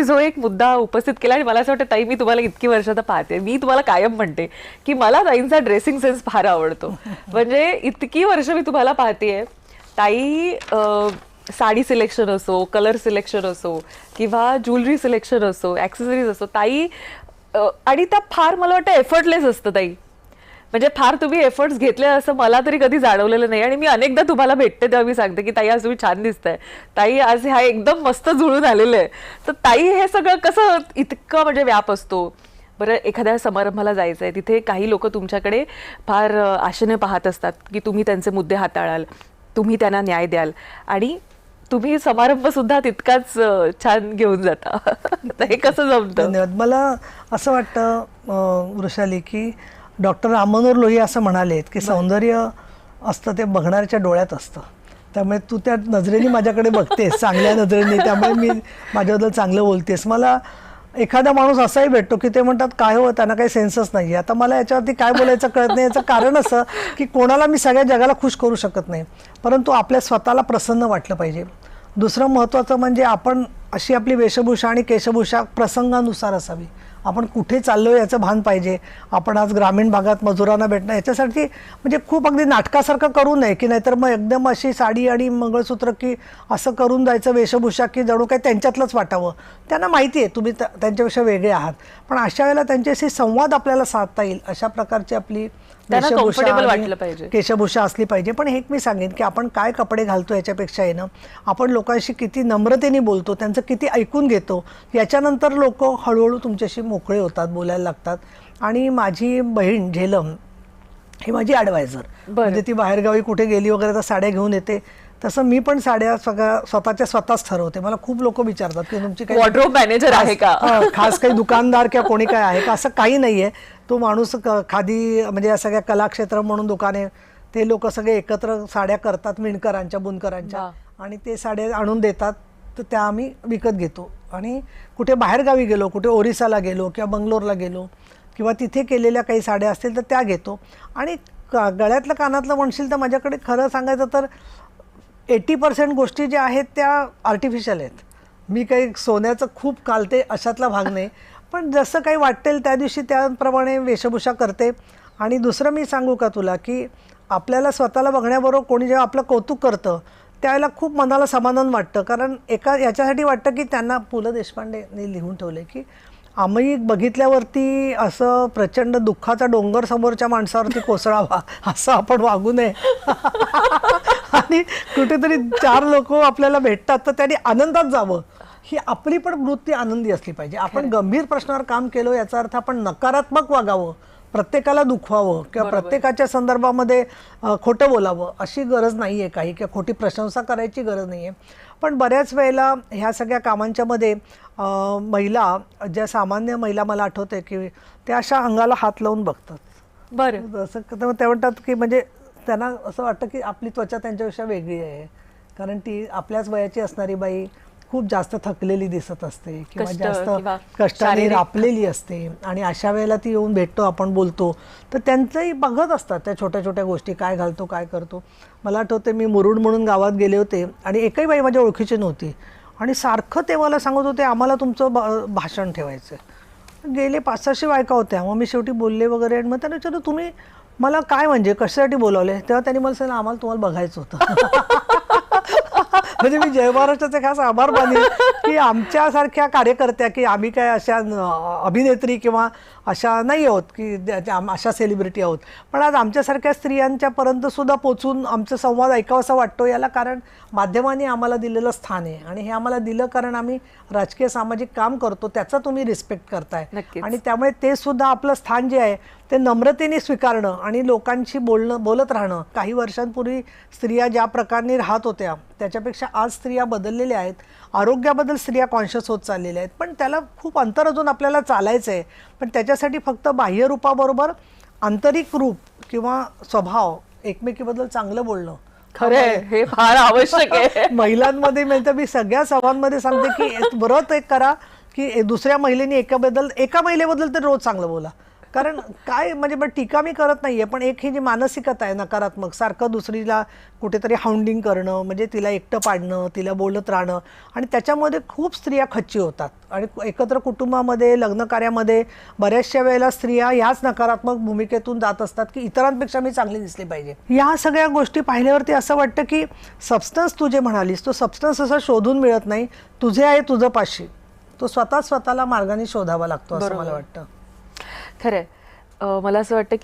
तुम्ही जो एक मुद्दा उपस्थित केला आणि मला असं वाटतं ताई मी तुम्हाला इतकी वर्ष आता पाहते, मी तुम्हाला कायम म्हणते की मला ताईंचा ड्रेसिंग सेन्स फार आवडतो. म्हणजे इतकी वर्ष मी तुम्हाला पाहतेय ताई, साडी सिलेक्शन असो, कलर सिलेक्शन असो किंवा ज्वेलरी सिलेक्शन असो, ॲक्सेसरीज असो, ताई आणि त्या फार मला वाटतं एफर्टलेस असतं ताई. म्हणजे फार तुम्ही एफर्ट्स घेतले असं मला तरी कधी जाणवलेलं नाही. आणि मी अनेकदा तुम्हाला भेटते तेव्हा मी सांगते की ताई आज तुम्ही छान दिसताय, ताई आज हा एकदम मस्त जुळून आलेलं आहे. तर ताई हे सगळं कसं इतकं म्हणजे व्याप असतो. बरं, एखाद्या समारंभाला जायचं आहे, तिथे काही लोक तुमच्याकडे फार आशेने पाहत असतात की तुम्ही त्यांचे मुद्दे हाताळाल, तुम्ही त्यांना न्याय द्याल आणि तुम्ही समारंभ सुद्धा तितकाच छान घेऊन जाता. हे कसं जमतं? धन्यवाद. मला असं वाटतं वृषाली की डॉक्टर राममनोहर लोहिया असं म्हणालेत की सौंदर्य असतं ते बघणाऱ्याच्या डोळ्यात असतं. त्यामुळे तू त्या नजरेने माझ्याकडे बघतेस, चांगल्या नजरेने, त्यामुळे मी माझ्याबद्दल चांगलं बोलतेस. मला एखादा माणूस असाही भेटतो की ते म्हणतात काय हो त्यांना काही सेन्सच नाही. आता मला याच्यावरती काय बोलायचं कळत नाही. याचं कारण असं की कोणाला मी सगळ्या जगाला खुश करू शकत नाही, परंतु आपल्या स्वतःला प्रसन्न वाटलं पाहिजे. दुसरं महत्त्वाचं म्हणजे आपण अशी आपली वेशभूषा आणि केशभूषा प्रसंगानुसार असावी. आपण कुठे चाललो याचं भान पाहिजे. आपण आज ग्रामीण भागात मजुरांना भेटणं याच्यासाठी म्हणजे खूप अगदी नाटकासारखं करू नये की नाहीतर मग एकदम अशी साडी आणि मंगळसूत्र की असं करून जायचं वेशभूषा की जणू काही त्यांच्यातलंच वाटावं. त्यांना माहिती आहे तुम्ही त्यांच्यापेक्षा वेगळे आहात, पण अशा वेळेला त्यांच्याशी संवाद आपल्याला साधता येईल अशा प्रकारची आपली वाटलं पाहिजे, केशभूषा असली पाहिजे. पण हे मी सांगेन की आपण काय कपडे घालतो याच्यापेक्षा आहे ना, आपण लोकांशी किती नम्रतेने बोलतो, त्यांचं किती ऐकून घेतो, याच्यानंतर लोक हळूहळू तुमच्याशी मोकळे होतात, बोलायला लागतात. आणि माझी बहीण झेलम ही माझी ॲडवायझर, म्हणजे ती बाहेरगावी कुठे गेली वगैरे तर साड्या घेऊन येते. तसं मी पण साड्या सगळ्या स्वतःच ठरवते. मला खूप लोक विचारतात की तुमची काही वॉर्डरोब मॅनेजर आहे का, खास काही दुकानदार किंवा कोणी काय आहे का. असं काही नाही आहे. तो माणूस खादी म्हणजे या सगळ्या कलाक्षेत्र म्हणून दुकाने, ते लोक सगळे एकत्र साड्या करतात विणकरांच्या, बुनकरांच्या, आणि ते साड्या आणून देतात. तर त्या आम्ही विकत घेतो. आणि कुठे बाहेरगावी गेलो, कुठे ओरिसाला गेलो किंवा बंगलोरला गेलो किंवा तिथे केलेल्या काही साड्या असतील तर त्या घेतो. आणि गळ्यातलं कानातलं म्हणशील तर माझ्याकडे खरं सांगायचं तर 80% गोष्टी ज्या आहेत त्या आर्टिफिशियल आहेत. मी काही सोन्याचं खूप कालते अशातला भाग नाही, पण जसं काही वाटेल त्या दिवशी त्याप्रमाणे वेशभूषा करते. आणि दुसरं मी सांगू का तुला की आपल्याला स्वतःला बघण्याबरोबर कोणी जेव्हा आपलं कौतुक करतं त्यावेळेला खूप मनाला समाधान वाटतं. कारण एका याच्यासाठी वाटतं की त्यांना पु ल देशपांडेंनी लिहून ठेवले की आम्ही बघितल्यावरती असं प्रचंड दुःखाचा डोंगर समोरच्या माणसावरती कोसळावा असं आपण वागू नये. आणि कुठेतरी 4 लोक आपल्याला भेटतात तर त्यांनी आनंदात जावं, ही आपली पण वृत्ती आनंदी असली पाहिजे. आपण गंभीर प्रश्नावर काम केलं याचा अर्थ आपण नकारात्मक वागावं, प्रत्येकाला दुखवावं किंवा प्रत्येकाच्या संदर्भामध्ये खोटं बोलावं अशी गरज नाही आहे काही, किंवा खोटी प्रशंसा करायची गरज नाही आहे. पण बऱ्याच वेळेला ह्या सगळ्या कामांच्या मध्ये महिला, ज्या सामान्य महिला मला आठवते की त्या अशा अंगाला हात लावून बघतात. बरं, असं ते म्हणतात की म्हणजे त्यांना असं वाटतं की आपली त्वचा त्यांच्यापेक्षा वेगळी आहे, कारण ती आपल्याच वयाची असणारी बाई खूप जास्त थकलेली दिसत असते किंवा जास्त कष्टाने रापलेली असते. आणि अशा वेळेला ती येऊन भेटतो, आपण बोलतो, तर त्यांचंही बघत असतात त्या छोट्या छोट्या गोष्टी, काय घालतो काय करतो. मला आठवते मी मुरुड म्हणून गावात गेले होते आणि एकही बाई माझ्या ओळखीची नव्हती आणि सारखं ते मला सांगत होते आम्हाला तुमचं भाषण ठेवायचं. गेले 500-600 बायका होत्या. मग मी शेवटी बोलले वगैरे आणि मग त्यांना विचारलं तुम्ही मला काय म्हणजे कशासाठी बोलावले. तेव्हा त्यांनी मला सांगितलं आम्हाला तुम्हाला बघायचं होतं. म्हणजे मी जय महाराष्ट्राचे खास आभार मानेन की आमच्यासारख्या कार्यकर्त्या, की आम्ही काय अशा अभिनेत्री किंवा अशा नाही आहोत की अशा सेलिब्रिटी आहोत, पण आज आमच्यासारख्या स्त्रियांच्यापर्यंत सुद्धा पोचून आमचा संवाद ऐकावासा वाटतो. याला कारण माध्यमांनी आम्हाला दिलेलं स्थान आहे. आणि हे आम्हाला दिलं कारण आम्ही राजकीय सामाजिक काम करतो, त्याचा तुम्ही रिस्पेक्ट करताय. आणि त्यामुळे ते सुद्धा आपलं स्थान जे आहे ते नम्रतेने स्वीकारणं आणि लोकांशी बोलत राहणं. काही वर्षांपूर्वी स्त्रिया ज्या प्रकारे राहत होत्या त्याच्यापेक्षा आज स्त्रिया बदललेल्या आहेत. आरोग्याबद्दल स्त्रिया कॉन्शियस होत चाललेल्या आहेत, पण त्याला खूप अंतर अजून आपल्याला चालायचं आहे. पण त्याच्यासाठी फक्त बाह्य रूपाबरोबर आंतरिक रूप किंवा स्वभाव, एकमेकीबद्दल चांगलं बोलणं खरंय, हे फार आवश्यक आहे. महिलांमध्ये म्हणजे मी सगळ्या सभांमध्ये सांगते की व्रत एक करा की दुसऱ्या महिलेने एका महिलेबद्दल तर रोज चांगलं बोला. कारण काय म्हणजे पण टीका मी करत नाहीये, पण एक ही जी मानसिकता आहे नकारात्मक, सारखं दुसरीला कुठेतरी हाऊंडिंग करणं, म्हणजे तिला एकटं पाडणं, तिला बोलत राहणं, आणि त्याच्यामध्ये खूप स्त्रिया खच्ची होतात. आणि एकत्र कुटुंबामध्ये, लग्न कार्यामध्ये बऱ्याचशा वेळेला स्त्रिया ह्याच नकारात्मक भूमिकेतून जात असतात की इतरांपेक्षा मी चांगली दिसली पाहिजे. या सगळ्या गोष्टी पाहिल्यावरती असं वाटतं की सबस्टन्स तू जे म्हणालीस, तो सबस्टन्स असा शोधून मिळत नाही, तुझे आहे तुझं पाशी, तो स्वतःला मार्गाने शोधावा लागतो असं मला वाटतं. खरंय. मला असं वाटतं की